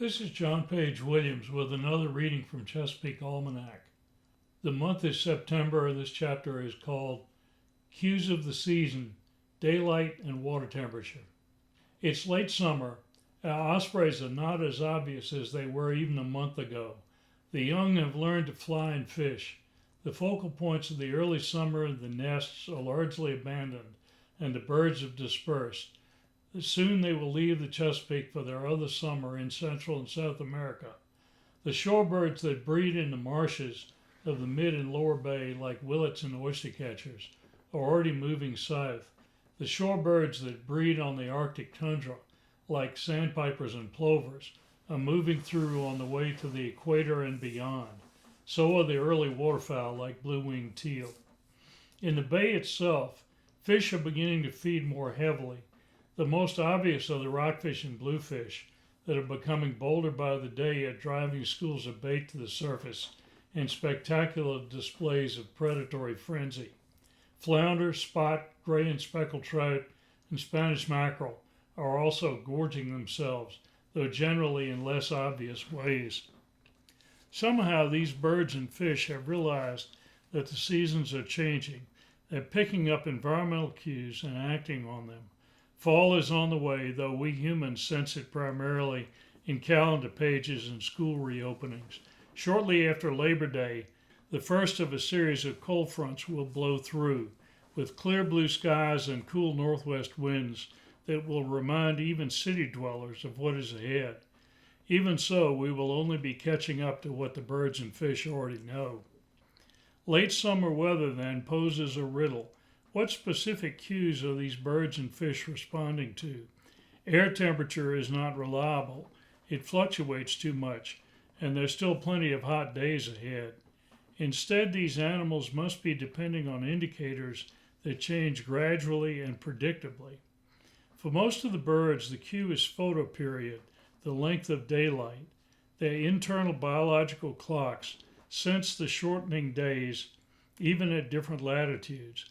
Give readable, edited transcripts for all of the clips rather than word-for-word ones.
This is John Page Williams with another reading from Chesapeake Almanac. The month is September, and this chapter is called Cues of the Season, Daylight and Water Temperature. It's late summer. Our ospreys are not as obvious as they were even a month ago. The young have learned to fly and fish. The focal points of the early summer and the nests are largely abandoned, and the birds have dispersed. Soon they will leave the Chesapeake for their other summer in Central and South America. The shorebirds that breed in the marshes of the mid and lower bay, like willets and oyster catchers, are already moving south. The shorebirds that breed on the Arctic tundra, like sandpipers and plovers, are moving through on the way to the equator and beyond. So are the early waterfowl, like blue-winged teal. In the bay itself, fish are beginning to feed more heavily. The most obvious are the rockfish and bluefish that are becoming bolder by the day at driving schools of bait to the surface in spectacular displays of predatory frenzy. Flounder, spot, gray and speckled trout, and Spanish mackerel are also gorging themselves, though generally in less obvious ways. Somehow these birds and fish have realized that the seasons are changing. They're picking up environmental cues and acting on them. Fall is on the way, though we humans sense it primarily in calendar pages and school reopenings. Shortly after Labor Day, the first of a series of cold fronts will blow through, with clear blue skies and cool northwest winds that will remind even city dwellers of what is ahead. Even so, we will only be catching up to what the birds and fish already know. Late summer weather, then, poses a riddle. What specific cues are these birds and fish responding to? Air temperature is not reliable. It fluctuates too much, and there's still plenty of hot days ahead. Instead, these animals must be depending on indicators that change gradually and predictably. For most of the birds, the cue is photoperiod, the length of daylight. Their internal biological clocks sense the shortening days, even at different latitudes.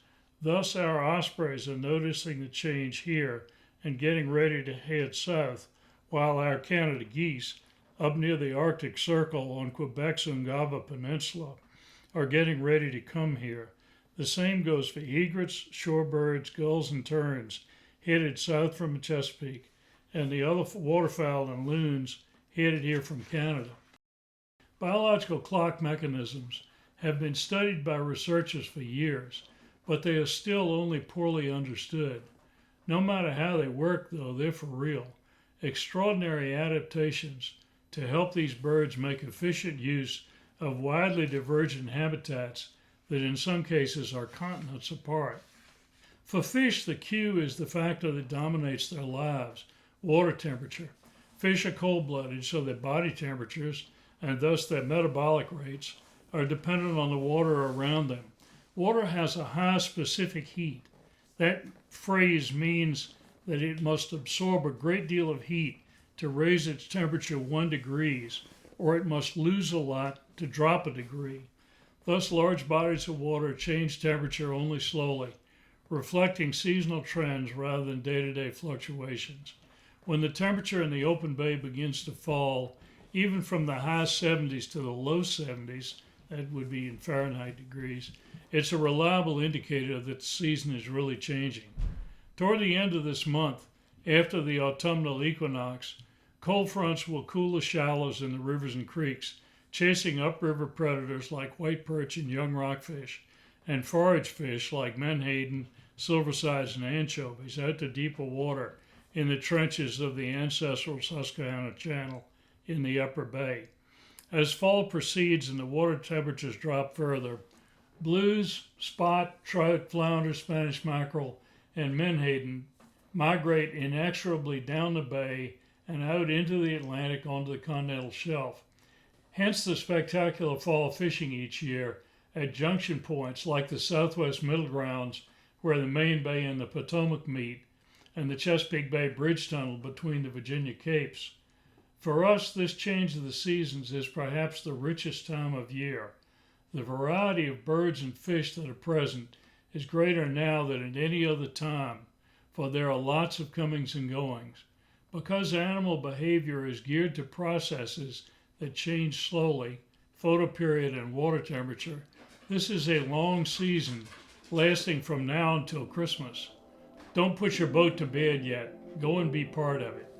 Thus, our ospreys are noticing the change here and getting ready to head south, while our Canada geese, up near the Arctic Circle on Quebec's Ungava Peninsula, are getting ready to come here. The same goes for egrets, shorebirds, gulls, and terns headed south from Chesapeake, and the other waterfowl and loons headed here from Canada. Biological clock mechanisms have been studied by researchers for years, but they are still only poorly understood. No matter how they work, though, they're for real. Extraordinary adaptations to help these birds make efficient use of widely divergent habitats that in some cases are continents apart. For fish, the cue is the factor that dominates their lives, water temperature. Fish are cold-blooded, so their body temperatures, and thus their metabolic rates, are dependent on the water around them. Water has a high specific heat. That phrase means that it must absorb a great deal of heat to raise its temperature 1 degree, or it must lose a lot to drop a degree. Thus, large bodies of water change temperature only slowly, reflecting seasonal trends rather than day-to-day fluctuations. When the temperature in the open bay begins to fall, even from the high 70s to the low 70s, that would be in Fahrenheit degrees, it's a reliable indicator that the season is really changing. Toward the end of this month, after the autumnal equinox, cold fronts will cool the shallows in the rivers and creeks, chasing upriver predators like white perch and young rockfish, and forage fish like menhaden, silversides, and anchovies out to deeper water in the trenches of the ancestral Susquehanna Channel in the upper bay. As fall proceeds and the water temperatures drop further, blues, spot, trout, flounder, Spanish mackerel, and menhaden migrate inexorably down the bay and out into the Atlantic onto the continental shelf. Hence the spectacular fall fishing each year at junction points like the Southwest Middle Grounds, where the main bay and the Potomac meet, and the Chesapeake Bay Bridge Tunnel between the Virginia Capes. For us, this change of the seasons is perhaps the richest time of year. The variety of birds and fish that are present is greater now than at any other time, for there are lots of comings and goings. Because animal behavior is geared to processes that change slowly, photoperiod and water temperature, this is a long season lasting from now until Christmas. Don't put your boat to bed yet. Go and be part of it.